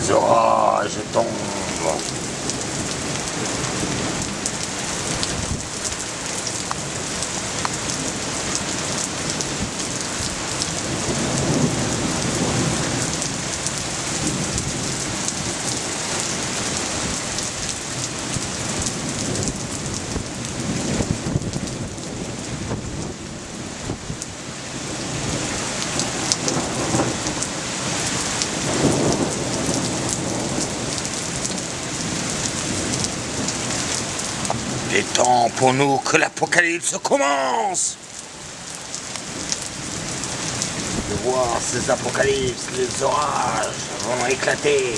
Les orages tombent. Il est temps pour nous que l'apocalypse commence. De voir ces apocalypses, les orages vont éclater.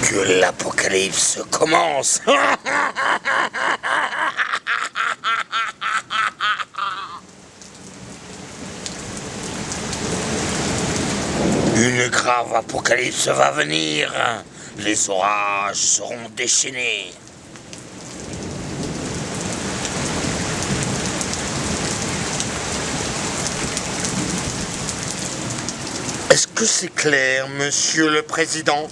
Que l'apocalypse commence. Une grave apocalypse va venir. Les orages seront déchaînés. Est-ce que c'est clair, Monsieur le Président ?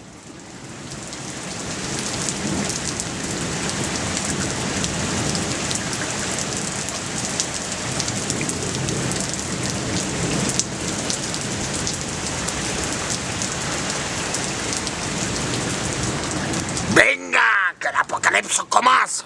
Venga, que l'apocalypse commence!